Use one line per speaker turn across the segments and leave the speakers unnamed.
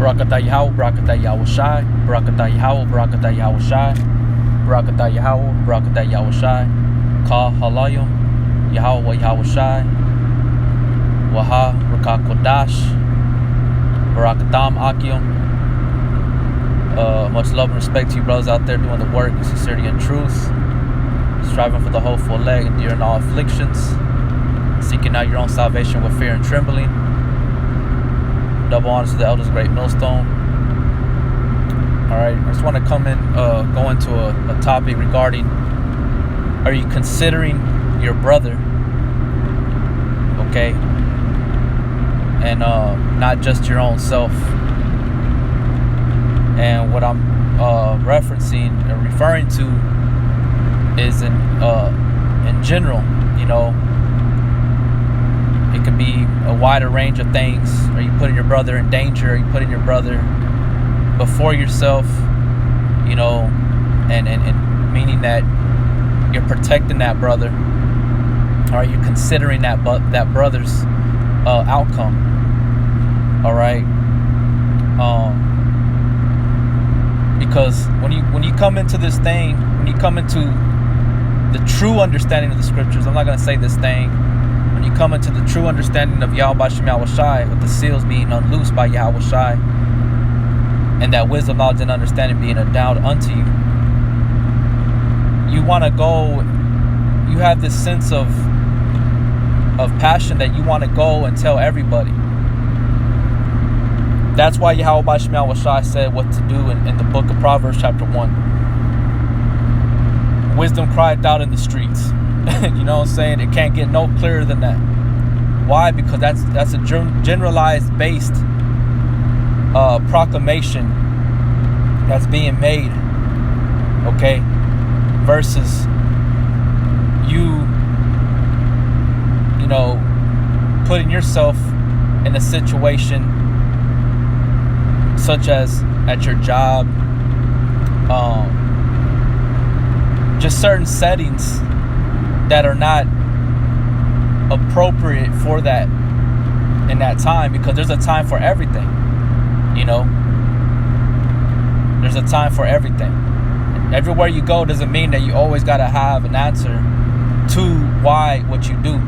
Barakatah Yahweh, Barakatah Yahweh Shai, Barakatah Yahweh, Barakatah Yahweh Shai, Barakatah Yahweh, Barakatah Yahweh Shai, Ka Halayim, Yahweh Yahweh Shai, Waha, Rakah Kodash, Barakatam Akim. Much love and respect to you brothers out there doing the work in sincerity and truth, striving for the hopeful leg, enduring all afflictions, seeking out your own salvation with fear and trembling. Double honors to the elders, great millstone. Alright, I just want to come in, go into a topic regarding, are you considering your brother, okay, and not just your own self? And what I'm referencing or referring to is in general, you know, it could be a wider range of things. Are you putting your brother in danger? Are you putting your brother before yourself? You know, and meaning that you're protecting that brother. Or are you considering that brother's outcome? All right. Because when you come into this thing, when you come into the true understanding of the scriptures, I'm not going to say this thing. When you come into the true understanding of Yahweh Shem Yahweh Shai, with the seals being unloosed by Yahweh Shai, and that wisdom, knowledge, and understanding being endowed unto you, you want to go, you have this sense of passion that you want to go and tell everybody. That's why Yahweh Shem Yahweh Shai said what to do in the book of Proverbs chapter 1. Wisdom cried out in the streets. You know what I'm saying? It can't get no clearer than that. Why? Because that's a generalized based proclamation that's being made, okay, versus you know, putting yourself in a situation such as at your job, just certain settings that are not appropriate for that in that time, because there's a time for everything, you know. There's a time for everything. Everywhere you go doesn't mean that you always got to have an answer to why what you do.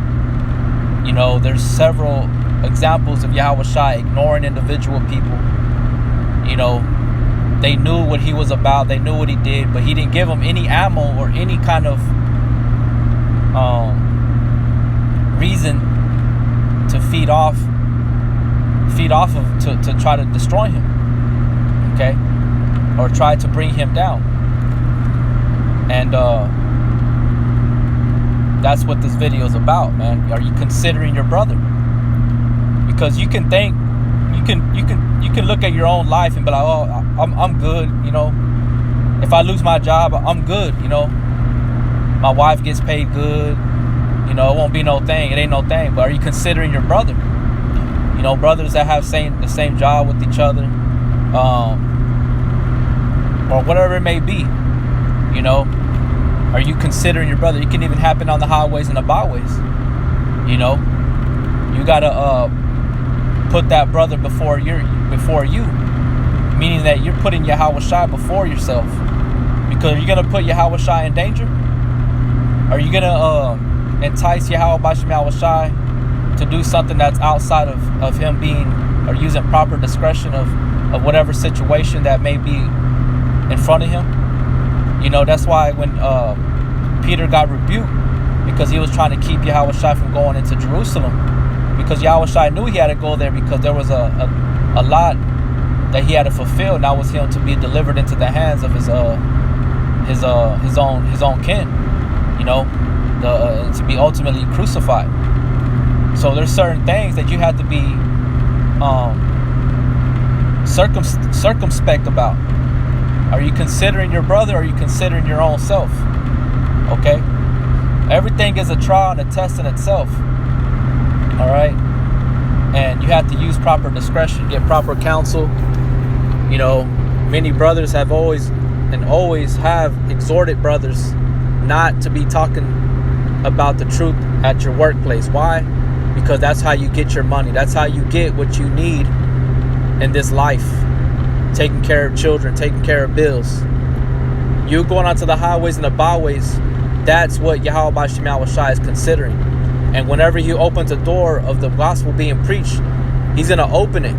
You know, there's several examples of Yahweh Shai ignoring individual people. You know, they knew what he was about, they knew what he did, but he didn't give them any ammo or any kind of reason to feed off of, to try to destroy him, okay, or try to bring him down. And that's what this video is about, man. Are you considering your brother? Because you can think, you can look at your own life and be like, oh, I'm good, you know. If I lose my job, I'm good, you know. My wife gets paid good, you know. It won't be no thing. It ain't no thing. But are you considering your brother? You know, brothers that have the same job with each other, or whatever it may be. You know, are you considering your brother? It can even happen on the highways and the byways. You know, you gotta put that brother before you, meaning that you're putting Yahweh Shai before yourself. Because are you gonna put Yahweh Shai in danger? Are you gonna entice Yahweh Shem Yahweh Shai to do something that's outside of him being, or using proper discretion of whatever situation that may be in front of him? You know, that's why when Peter got rebuked, because he was trying to keep Yahweh Shai from going into Jerusalem, because Yahweh Shai knew he had to go there because there was a lot that he had to fulfill, and that was him to be delivered into the hands of his own kin, you know, to be ultimately crucified. So there's certain things that you have to be circumspect about. Are you considering your brother, or are you considering your own self? Okay? Everything is a trial and a test in itself. Alright? And you have to use proper discretion, get proper counsel. You know, many brothers have always have exhorted brothers not to be talking about the truth at your workplace. Why? Because that's how you get your money. That's how you get what you need in this life, taking care of children, taking care of bills. You going out to the highways and the byways, that's what Yahweh B'Shem Yahushua is considering. And whenever he opens a door of the gospel being preached, he's going to open it,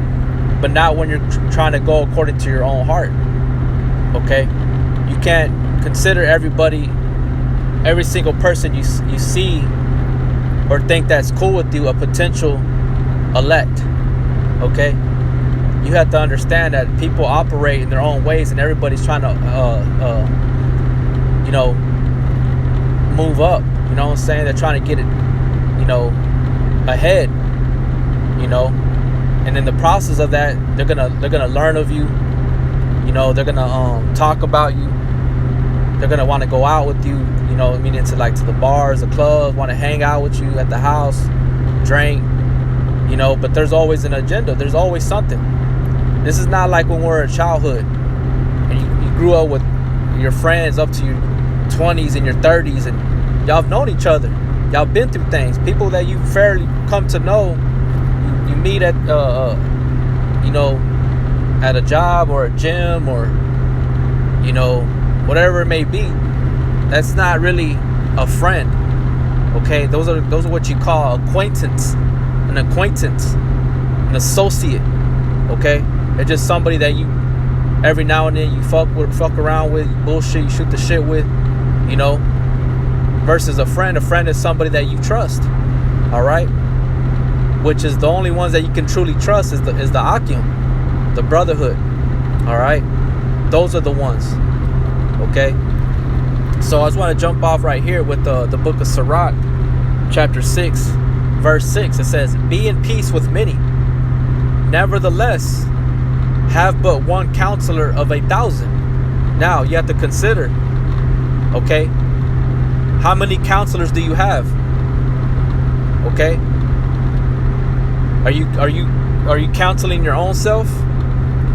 but not when you're trying to go according to your own heart. Okay? You can't consider everybody, every single person you see or think that's cool with you, a potential elect. Okay? You have to understand that people operate in their own ways, and everybody's trying to, move up. You know what I'm saying? They're trying to get it, ahead. And in the process of that, they're gonna learn of you. They're gonna talk about you. They're gonna want to go out with you. Meaning to the bars, the clubs, want to hang out with you at the house, drink. But there's always an agenda. There's always something. This is not like when we're in childhood and you grew up with your friends up to your 20s and your 30s, and y'all have known each other. Y'all been through things. People that you fairly come to know, you meet at at a job or a gym or whatever it may be. That's not really a friend. Okay, those are what you call acquaintance, an associate. Okay, it's just somebody that you every now and then you fuck around with, bullshit, you shoot the shit with, versus a friend. A friend is somebody that you trust. All right, which is the only ones that you can truly trust is the Akim, the brotherhood. All right, those are the ones. Okay, so I just want to jump off right here with the book of Sirach, chapter 6, verse 6. It says, "Be in peace with many, nevertheless have but one counselor of 1,000." Now you have to consider, okay, how many counselors do you have? Okay, are you counseling your own self?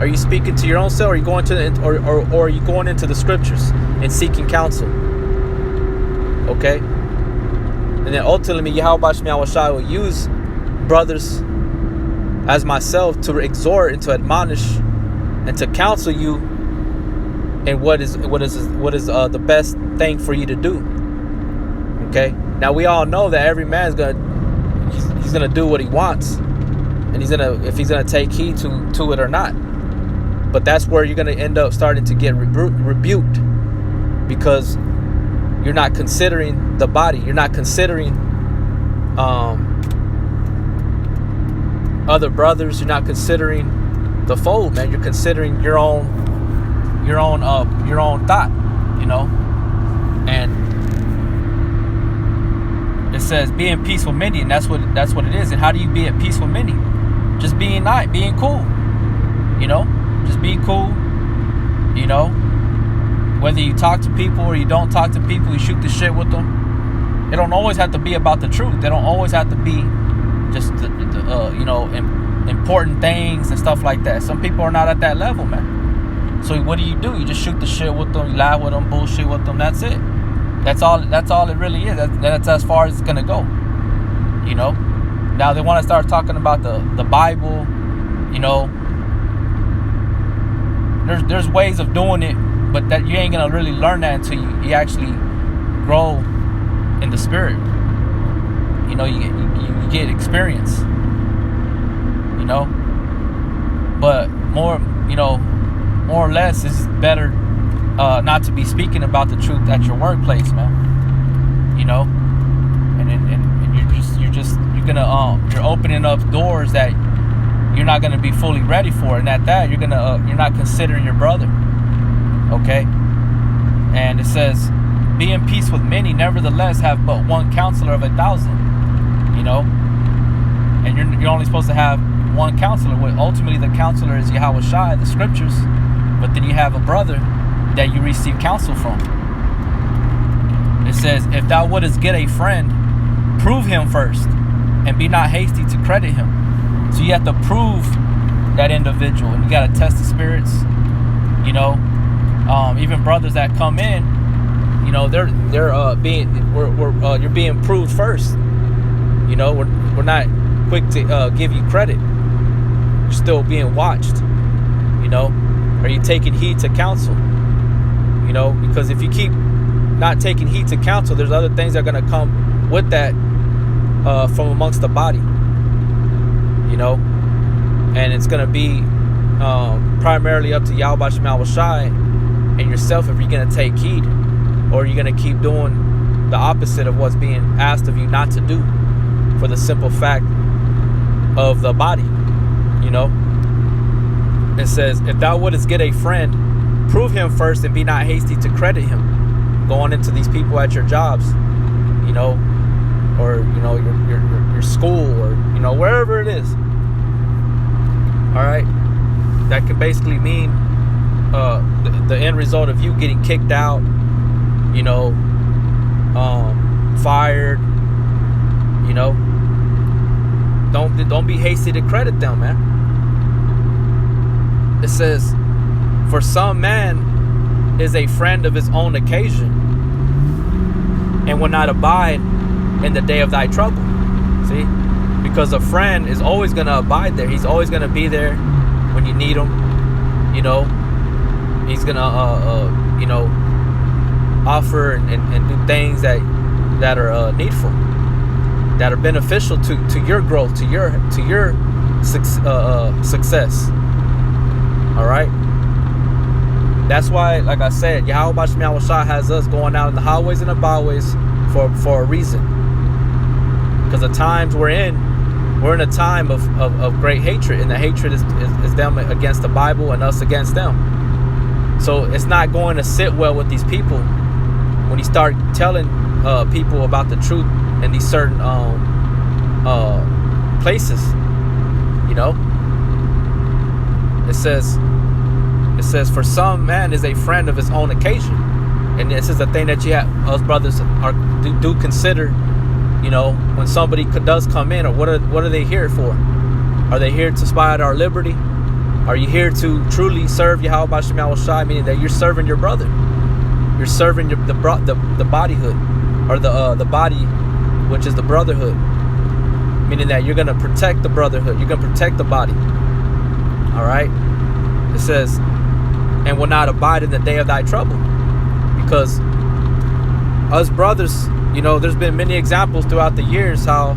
Are you speaking to your own self? Or are you going or are you going into the scriptures and seeking counsel? Okay, and then ultimately Yahweh B'Shem Yahushua will use brothers as myself to exhort and to admonish and to counsel you in what is the best thing for you to do. Okay, now we all know that every man's he's gonna do what he wants, and if he's gonna take heed to it or not. But that's where you're gonna end up starting to get rebuked, because you're not considering the body. You're not considering other brothers. You're not considering the fold, man. You're considering your own thought, And it says, "Be in peace with many," and that's what it is. And how do you be at peace with many? Just being cool, Just be cool, Whether you talk to people or you don't talk to people, you shoot the shit with them. It don't always have to be about the truth. They don't always have to be just important things and stuff like that. Some people are not at that level, man. So what do? You just shoot the shit with them, you laugh with them, bullshit with them. That's it. That's all it really is. That's as far as it's gonna go. Now they want to start talking about the Bible. There's ways of doing it, but that you ain't gonna really learn that until you actually grow in the spirit. You get experience. But more or less, it's better not to be speaking about the truth at your workplace, man. And you're opening up doors that you're not gonna be fully ready for, and at that you're not considering your brother. Okay, and it says, "Be in peace with many, nevertheless have but one counselor of 1,000." And you're only supposed to have one counselor. When ultimately the counselor is Yahweh Shai, the scriptures, but then you have a brother that you receive counsel from. It says, "If thou wouldest get a friend, prove him first, and be not hasty to credit him." So you have to prove that individual, and you got to test the spirits. Even brothers that come in, you're being proved first. We're not quick to give you credit. you're still being watched? You know, are you taking heed to counsel? You know, because if you keep not taking heed to counsel, there's other things that are going to come with that from amongst the body. You know, and it's going to be primarily up to Yahweh Shema Shai and yourself if you're going to take heed, or you're going to keep doing the opposite of what's being asked of you not to do, for the simple fact of the body. You know, it says, if thou wouldest get a friend, prove him first, and be not hasty to credit him. Going into these people at your jobs, you know, or you know, your school, or you know, wherever it is. All right, that can basically mean the end result of you getting kicked out, you know, fired. You know, don't be hasty to credit them, man. It says, for some man is a friend of his own occasion, and will not abide in the day of thy trouble. See, because a friend is always going to abide there. He's always going to be there when you need him. You know, he's going to you know, offer and do things that are needful, that are beneficial to your growth, to your success. All right. That's why, like I said, Yahweh Shema Shai has us going out in the highways and the byways for a reason. Because the times we're in a time of great hatred, and the hatred is them against the Bible and us against them. So it's not going to sit well with these people when you start telling people about the truth in these certain places. You know, it says, for some man is a friend of his own occasion. And this is the thing that you have, us brothers do consider. You know, when somebody does come in, or what are they here for? Are they here to spy out our liberty? Are you here to truly serve Yahweh Shema Shai, meaning that you're serving your brother? You're serving the bodyhood, or the body, which is the brotherhood. Meaning that you're going to protect the brotherhood. You're going to protect the body. All right? It says, and will not abide in the day of thy trouble. Because us brothers, you know, there's been many examples throughout the years how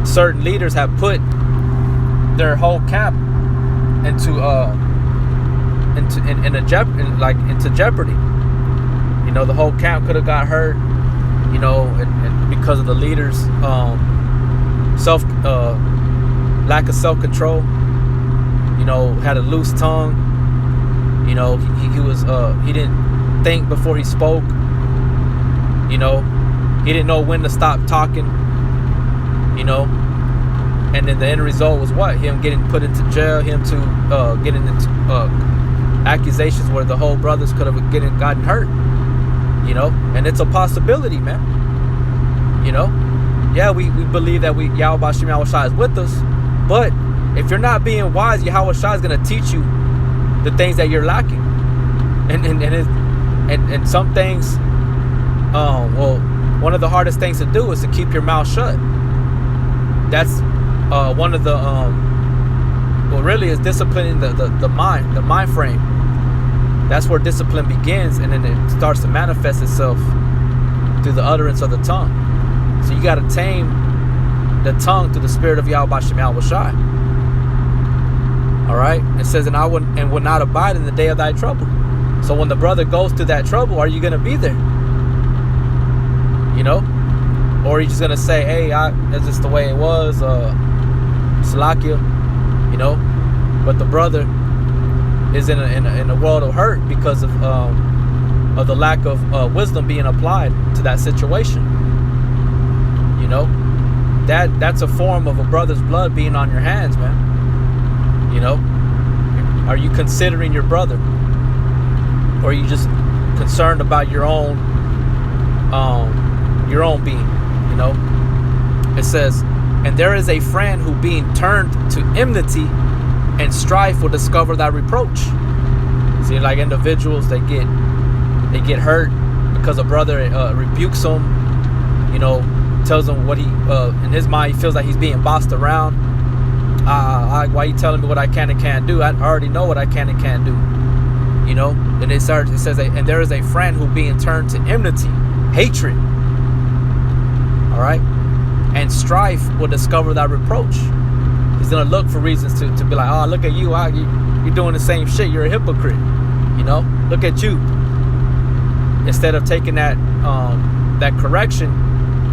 certain leaders have put their whole camp into jeopardy. You know, the whole camp could have got hurt. You know, and because of the leaders' lack of self-control. You know, had a loose tongue. You know, he didn't think before he spoke. You know, he didn't know when to stop talking. You know, and then the end result was what? Him getting put into jail. Him to getting into accusations where the whole brothers could have gotten hurt. You know, and it's a possibility, man. You know, yeah, we believe that Yahweh Shema Shai is with us, but if you're not being wise, Yahweh Shai is going to teach you the things that you're lacking, and some things. Well, one of the hardest things to do is to keep your mouth shut. That's one of the well, really is disciplining the mind frame. That's where discipline begins, and then it starts to manifest itself through the utterance of the tongue. So you got to tame the tongue through the spirit of Yahweh Shema Shai. All right, it says, and will not abide in the day of thy trouble. So when the brother goes through that trouble, are you going to be there? You know, or are you just going to say, hey, that's just the way it was, Salakia, you know? But the brother is in a world of hurt because of the lack of wisdom being applied to that situation. You know, that's a form of a brother's blood being on your hands, man. You know, are you considering your brother, or are you just concerned about your own being? You know, it says, and there is a friend who, being turned to enmity and strife, will discover thy reproach. See, like individuals, they get hurt because a brother rebukes them. You know, tells him what he in his mind he feels like he's being bossed around. Why you telling me what I can and can't do? I already know what I can and can't do. You know. Then it says, and there is a friend who being turned to enmity, hatred. All right, and strife will discover thy reproach. He's gonna look for reasons to be like, oh, look at you, you're doing the same shit. You're a hypocrite. You know, look at you. Instead of taking that correction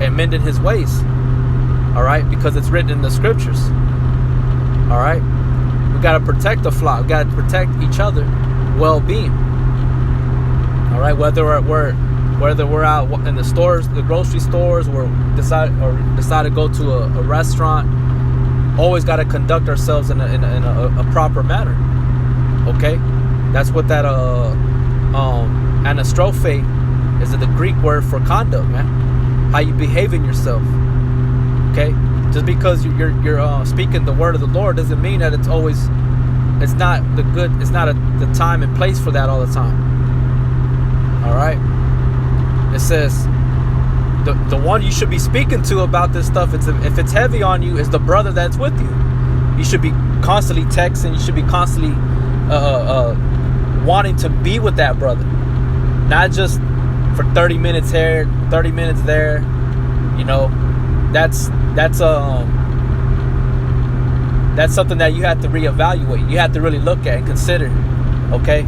and mending his ways. All right, because it's written in the scriptures. All right, we got to protect the flock. We got to protect each other well-being. All right, whether we're out in the stores, the grocery stores, or decide to go to a restaurant, always got to conduct ourselves in a proper manner. Okay, that's what that anastrophe is, the Greek word for conduct, man. How you behave in yourself. Okay, just because you're speaking the word of the Lord doesn't mean that it's not the time and place for that all the time. All right, it says the one you should be speaking to about this stuff, if it's heavy on you, is the brother that's with you. You should be constantly texting. You should be constantly wanting to be with that brother, not just for 30 minutes here, 30 minutes there. You know, that's something that you have to reevaluate. You have to really look at and consider. Okay,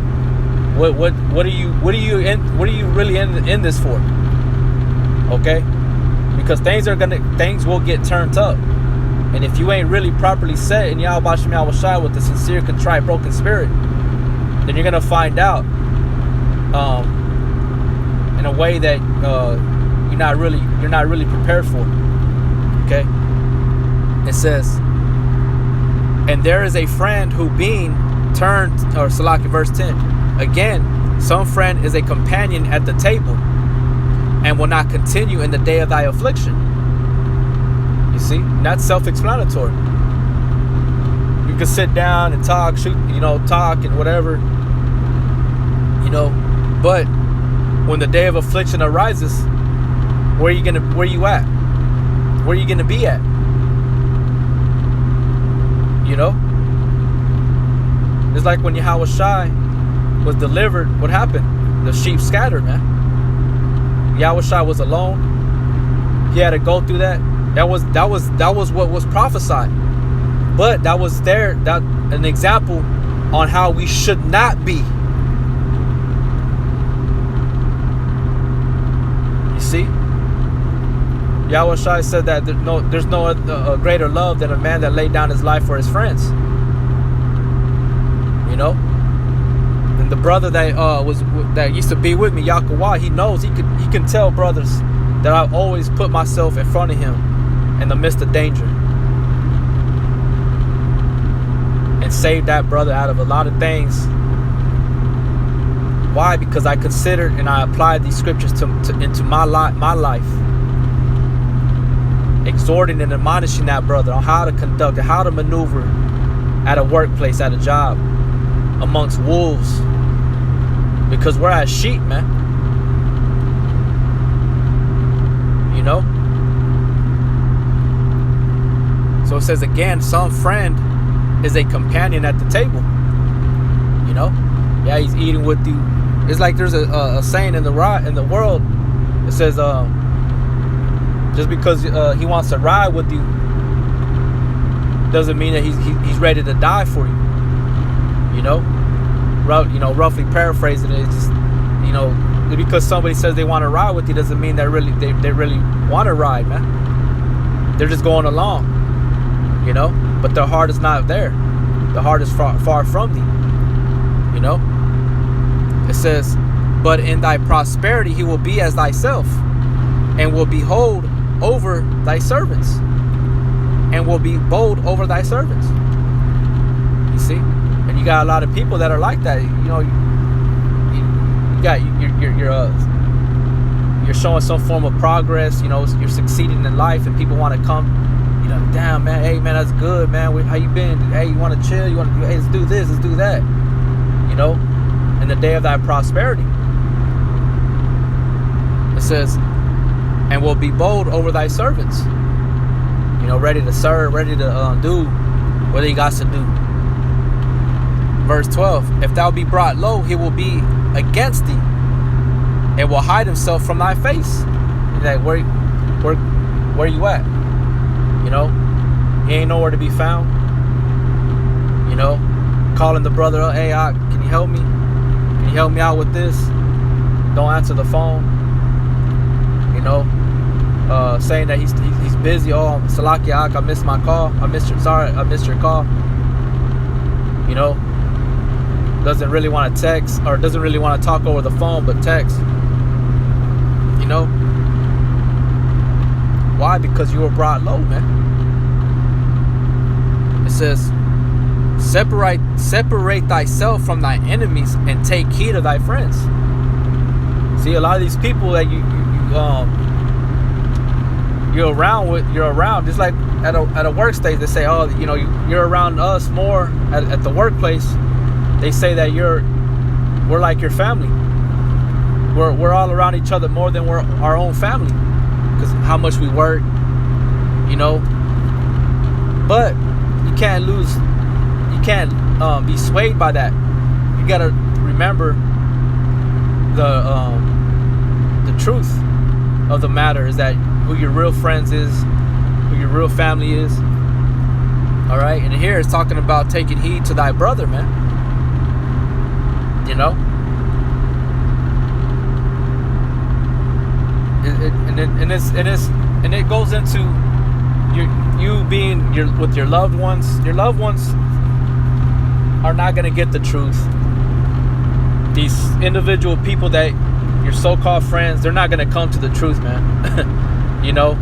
what are you really in this for? Okay, because things will get turned up, and if you ain't really properly set in Yahweh Shem Yahweh Shai with a sincere, contrite, broken spirit, then you're gonna find out in a way that you're not really prepared for. Okay, it says, and there is a friend who being turned, or Salaki, verse 10 again, some friend is a companion at the table and will not continue in the day of thy affliction. You see, that's self-explanatory. You can sit down and talk, talk and whatever, but when the day of affliction arises, where you at? Where are you gonna be at? It's like when Yahweh Shai was delivered, what happened? The sheep scattered, man. Yahweh Shai was alone. He had to go through that. That was what was prophesied. But that was an example on how we should not be. You see? Yahweh Shai said that there's no greater love than a man that laid down his life for his friends. And the brother that used to be with me, Yahweh, he knows, he can tell brothers that I always put myself in front of him in the midst of danger, and saved that brother out of a lot of things. Why? Because I considered and I applied these scriptures into my life, exhorting and admonishing that brother on how to conduct and how to maneuver at a workplace, at a job, amongst wolves, because we're as sheep, man. So it says again, some friend is a companion at the table. Yeah, he's eating with you. It's like there's a saying in the world. It says, just because he wants to ride with you doesn't mean that he's ready to die for you. Roughly paraphrasing it, it's just, because somebody says they want to ride with you doesn't mean they really want to ride, man. They're just going along, but their heart is not there. The heart is far from thee. It says, but in thy prosperity he will be as thyself, and will behold over thy servants, and will be bold over thy servants. You see? And you got a lot of people that are like that. You're showing some form of progress. You're succeeding in life, and people want to come. Damn, man. Hey, man, that's good, man. How you been? Hey, you want to chill? Hey, let's do this. Let's do that. In the day of thy prosperity, it says, and will be bold over thy servants. Ready to serve, ready to do what he got to do. Verse 12, if thou be brought low, he will be against thee, and will hide himself from thy face. He's like, where you at? You know, he ain't nowhere to be found. You know, calling the brother, oh, hey, can you help me? Can you help me out with this? Don't answer the phone. You know, saying that he's busy. Oh, Salakia, I missed my call. I missed your call. You know, doesn't really want to text, or doesn't really want to talk over the phone, but text. You know, why? Because you were brought low, man. It says, separate thyself from thy enemies and take heed of thy friends. See, a lot of these people that you're around, just like at a workspace, they say, oh, you know, you're around us more at the workplace. They say that we're like your family. We're all around each other more than we're our own family, because how much we work, you know. But you can't be swayed by that. You gotta remember the truth of the matter is that who your real friends is, who your real family is. All right, and here it's talking about taking heed to thy brother, man. You know, and it goes into you being with your loved ones. Your loved ones are not gonna get the truth. These individual people that your so-called friends, they're not gonna come to the truth, man. You know,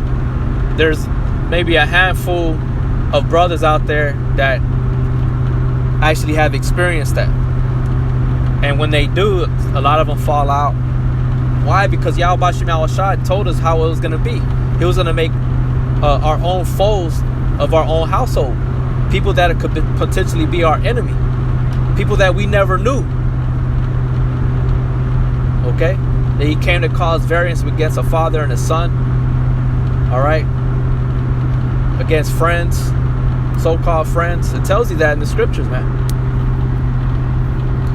there's maybe a handful of brothers out there that actually have experienced that. And when they do, a lot of them fall out. Why? Because Yahweh Shem Yahushua told us how it was going to be. He was going to make our own foes of our own household. People that could potentially be our enemy. People that we never knew. Okay? That he came to cause variance against a father and a son. Alright? Against friends. So-called friends. It tells you that in the scriptures, man.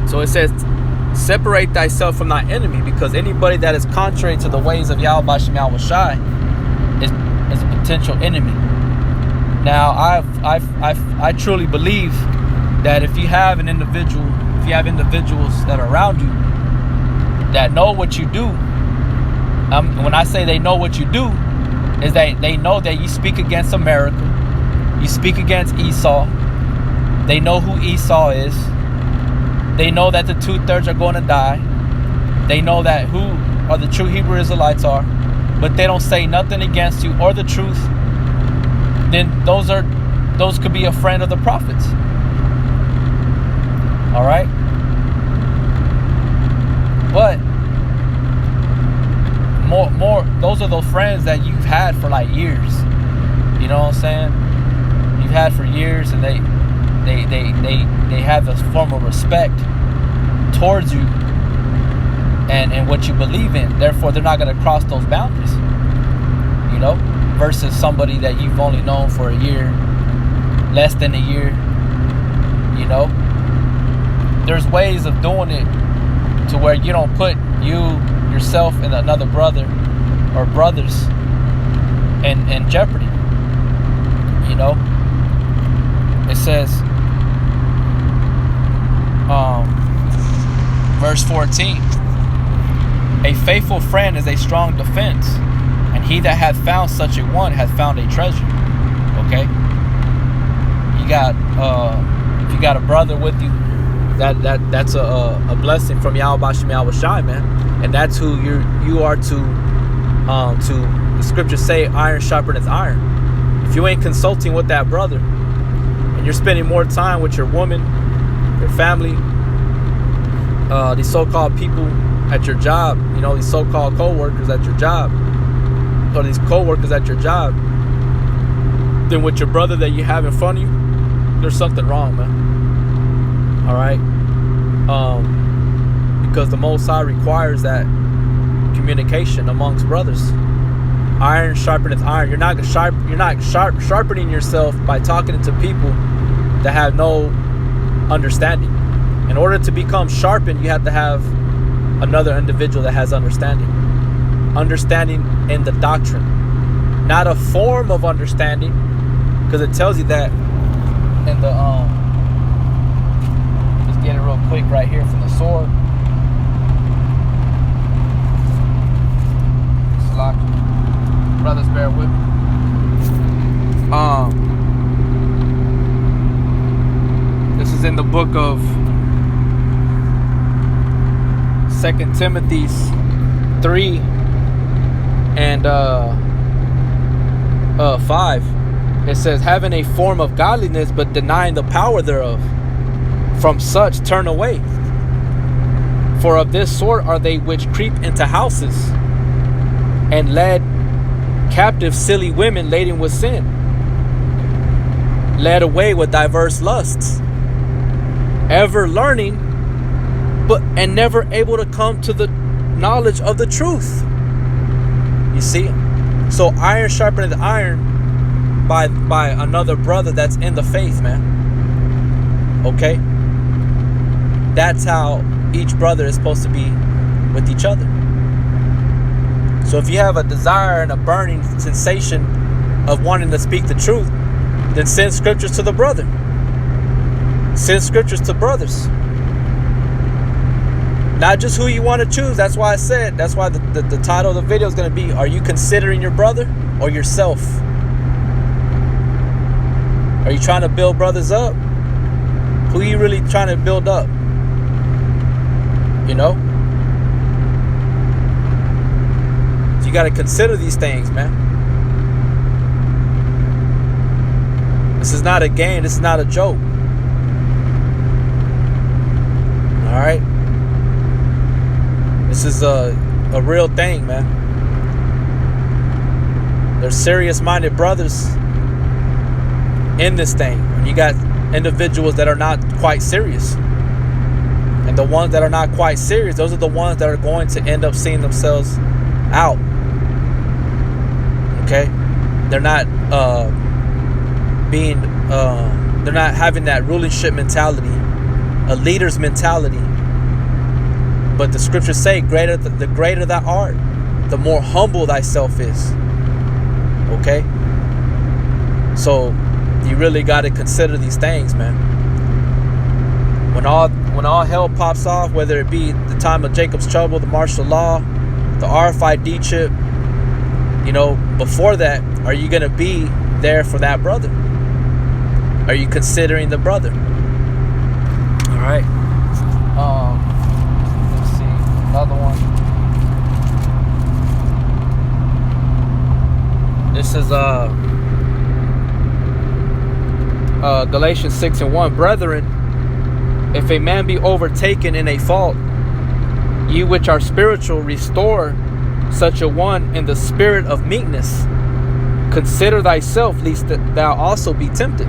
So it says, separate thyself from thy enemy, because anybody that is contrary to the ways of Yahweh Shem Yahushua is a potential enemy. Now, I truly believe that if you have individuals that are around you that know what you do, when I say they know what you do, is that they know that you speak against America, you speak against Esau. They know who Esau is. They know that the 2/3 are going to die. They know that who are the true Hebrew Israelites are, but they don't say nothing against you or the truth. Then those could be a friend of the prophets. All right. But more those are those friends that you've had for like years. You know what I'm saying? You've had for years, and they have this form of respect towards you and what you believe in. Therefore, they're not going to cross those boundaries, you know, versus somebody that you've only known for a year, less than a year. You know, there's ways of doing it to where you don't put yourself and another brother or brothers in jeopardy. You know, it says, verse 14, a faithful friend is a strong defense, and he that hath found such a one hath found a treasure. Okay, you got if you got a brother with you, that's a blessing from Yahweh Shem Yahushua, man. And that's who you are to the scriptures say, iron sharpeneth iron. If you ain't consulting with that brother, and you're spending more time with your woman, your family, these so-called people at your job, you know, these so-called co-workers at your job, or these co-workers at your job, then with your brother that you have in front of you, there's something wrong, man. All right, because the Most High requires that communication amongst brothers. Iron sharpeneth iron. You're not sharpening yourself by talking to people that have no understanding. In order to become sharpened, you have to have another individual that has understanding. Understanding in the doctrine. Not a form of understanding, because it tells you that in the just get it real quick right here from the sword. Brothers, bear with me. This is in the book of 2 Timothy 3 and 5. It says, having a form of godliness, but denying the power thereof. From such turn away. For of this sort are they which creep into houses, and led captive silly women laden with sin, led away with diverse lusts, ever learning, and never able to come to the knowledge of the truth. You see? So iron sharpeneth iron by another brother that's in the faith, man. Okay? That's how each brother is supposed to be with each other. So if you have a desire and a burning sensation of wanting to speak the truth, then send scriptures to the brother. Send scriptures to brothers. Not just who you want to choose. That's why I said, that's why the title of the video is going to be, are you considering your brother or yourself? Are you trying to build brothers up? Who are you really trying to build up? You know? You got to consider these things, man. This is not a game. This is not a joke. All right? This is a real thing, man. There's serious-minded brothers in this thing. And you got individuals that are not quite serious. And the ones that are not quite serious, those are the ones that are going to end up seeing themselves out. Okay, they're not they're not having that rulership mentality, a leader's mentality. But the scriptures say, the greater thou art, the more humble thyself is. Okay, so you really got to consider these things, man. When all hell pops off, whether it be the time of Jacob's trouble, the martial law, the RFID chip, you know, before that, are you going to be there for that brother? Are you considering the brother? All right. Let's see. Another one. This is Galatians 6:1. Brethren, if a man be overtaken in a fault, ye which are spiritual, restore such a one in the spirit of meekness. Consider thyself, lest thou also be tempted.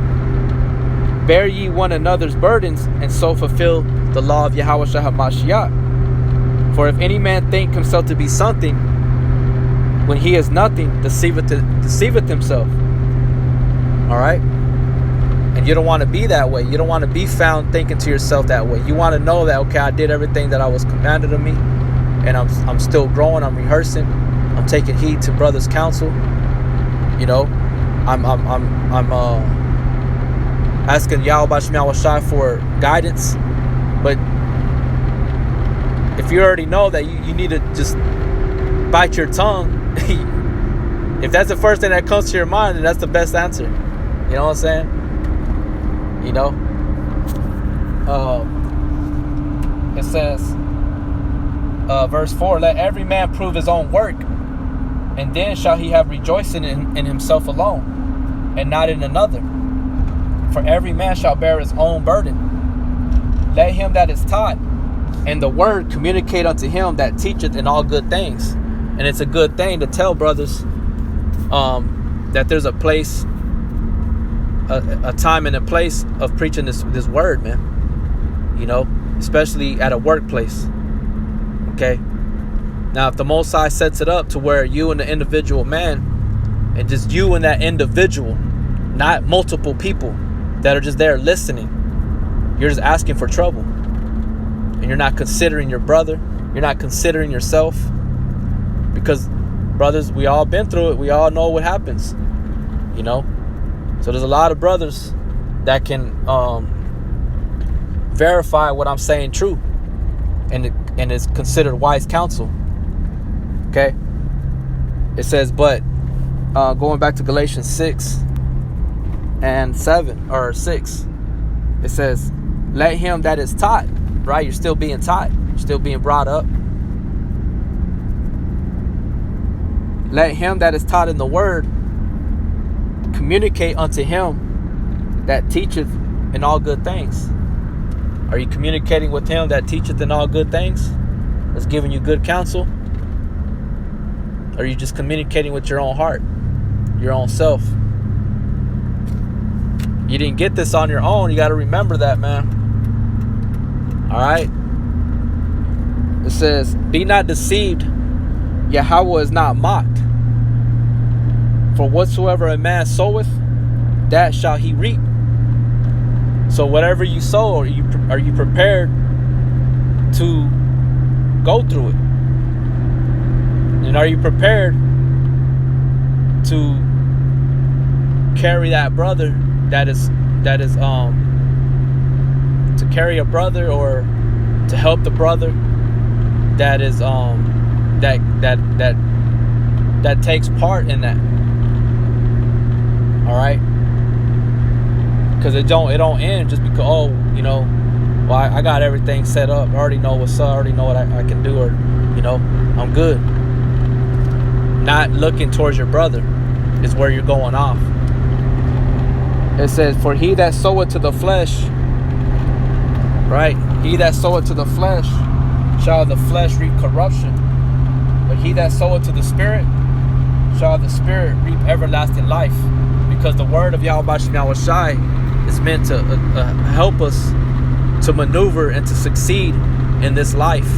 Bear ye one another's burdens, and so fulfill the law of Yahweh Shah HaMashiach. For if any man think himself to be something, when he is nothing, deceiveth himself. All right? And you don't want to be that way. You don't want to be found thinking to yourself that way. You want to know that, okay, I did everything that I was commanded of me, and I'm still growing. I'm rehearsing. I'm taking heed to brothers' counsel. You know, I'm asking Yahweh Shai for guidance. But if you already know that you need to just bite your tongue, if that's the first thing that comes to your mind, then that's the best answer. You know what I'm saying? You know, it says, verse 4, let every man prove his own work, and then shall he have rejoicing in himself alone, and not in another. For every man shall bear his own burden. Let him that is taught and the word communicate unto him that teacheth in all good things. And it's a good thing to tell brothers that there's a place, a time and a place of preaching this word, man. You know, especially at a workplace. Okay. Now, if the Most High sets it up to where you and the individual man, and just you and that individual, not multiple people, that are just there listening. You're just asking for trouble. And you're not considering your brother. You're not considering yourself. Because, brothers, we all been through it. We all know what happens. You know? So there's a lot of brothers that can verify what I'm saying true. And it's considered wise counsel. Okay? It says, but going back to Galatians 6 and 7 or 6, it says, let him that is taught, right? You're still being taught, you're still being brought up. Let him that is taught in the word communicate unto him that teacheth in all good things. Are you communicating with him that teacheth in all good things? That's giving you good counsel? Or are you just communicating with your own heart, your own self? You didn't get this on your own. You got to remember that, man. All right? It says, be not deceived, Yahweh is not mocked. For whatsoever a man soweth, that shall he reap. So whatever you sow, are you prepared to go through it? And are you prepared to carry that brother that is to carry a brother, or to help the brother that is that takes part in that? All right? Because it don't end just because, oh, you know, well, I got everything set up. I already know what's up. I already know what I can do, or, you know, I'm good. Not looking towards your brother is where you're going off. It says, for he that soweth to the flesh, right? He that soweth to the flesh shall the flesh reap corruption. But he that soweth to the Spirit shall the Spirit reap everlasting life. Because the word of Yahweh Shai is meant to help us to maneuver and to succeed in this life.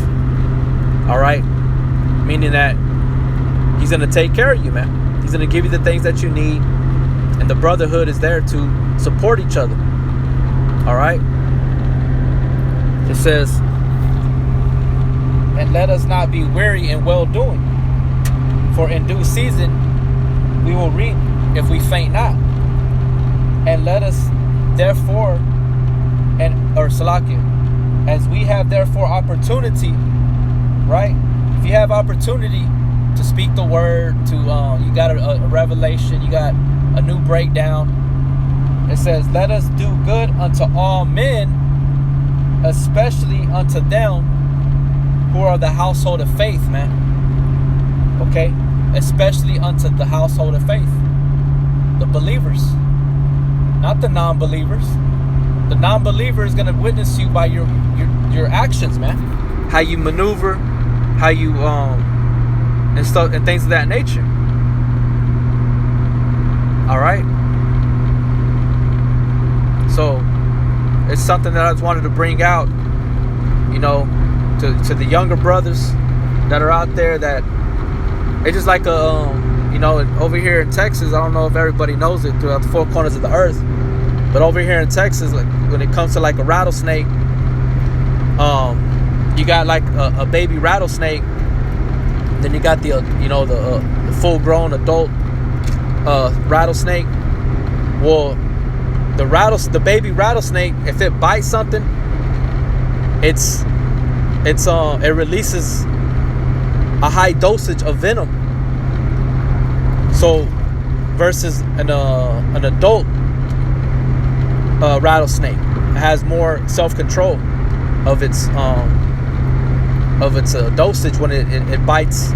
All right? Meaning that he's going to take care of you, man. He's going to give you the things that you need. And the brotherhood is there to support each other. All right? It says, and let us not be weary in well-doing. For in due season we will reap if we faint not. And let us therefore, as we have therefore opportunity, right? If you have opportunity to speak the word, to you got a revelation, you got a new breakdown. It says, let us do good unto all men, especially unto them who are the household of faith, man. Okay? Especially unto the household of faith. The believers, not the non-believers. The non-believer is going to witness you by your actions, man. How you maneuver, how you and stuff and things of that nature. All right. So it's something that I just wanted to bring out, you know, to the younger brothers that are out there, that it's just like you know, over here in Texas, I don't know if everybody knows it throughout the four corners of the earth, but over here in Texas, like when it comes to like a rattlesnake, you got like a baby rattlesnake, then you got the the full-grown adult rattlesnake. Well, the baby rattlesnake, if it bites something, it releases a high dosage of venom. So versus an adult rattlesnake, it has more self-control of its dosage when it bites,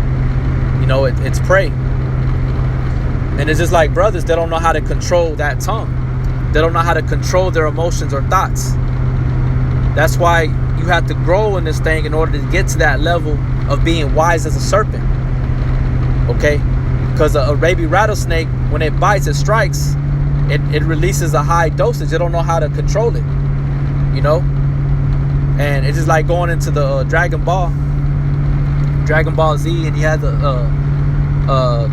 you know, its prey. And it's just like brothers, they don't know how to control that tongue. They don't know how to control their emotions or thoughts. That's why you have to grow in this thing in order to get to that level of being wise as a serpent. Okay? Because a baby rattlesnake, when it bites, it strikes, it releases a high dosage. They don't know how to control it. You know? And it's just like going into the Dragon Ball Z, and you have the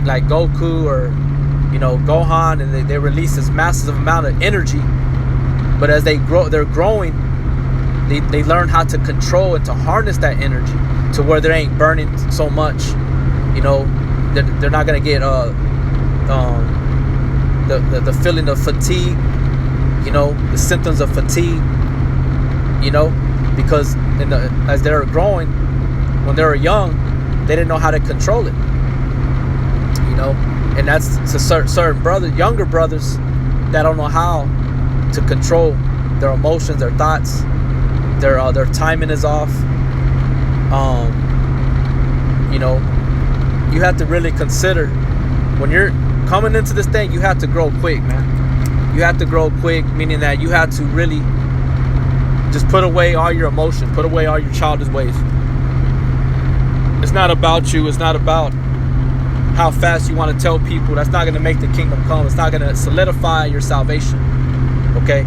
like Goku or, you know, Gohan, and they release this massive amount of energy, But as they're growing, they learn how to control and to harness that energy to where they ain't burning so much. You know, they're not gonna get the feeling of fatigue. You know, the symptoms of fatigue. You know, because as they're growing, when they were young, they didn't know how to control it. You know, and that's to certain brothers, younger brothers, that don't know how to control their emotions, their thoughts. Their timing is off. You know, you have to really consider when you're coming into this thing. You have to grow quick, man. You have to grow quick, meaning that you have to really just put away all your emotions, put away all your childish ways. It's not about you. It's not about how fast you want to tell people. That's not going to make the kingdom come. It's not going to solidify your salvation. Okay?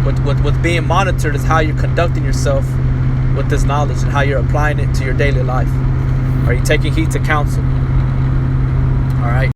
What's being monitored is how you're conducting yourself with this knowledge and how you're applying it to your daily life. Are you taking heed to counsel? All right.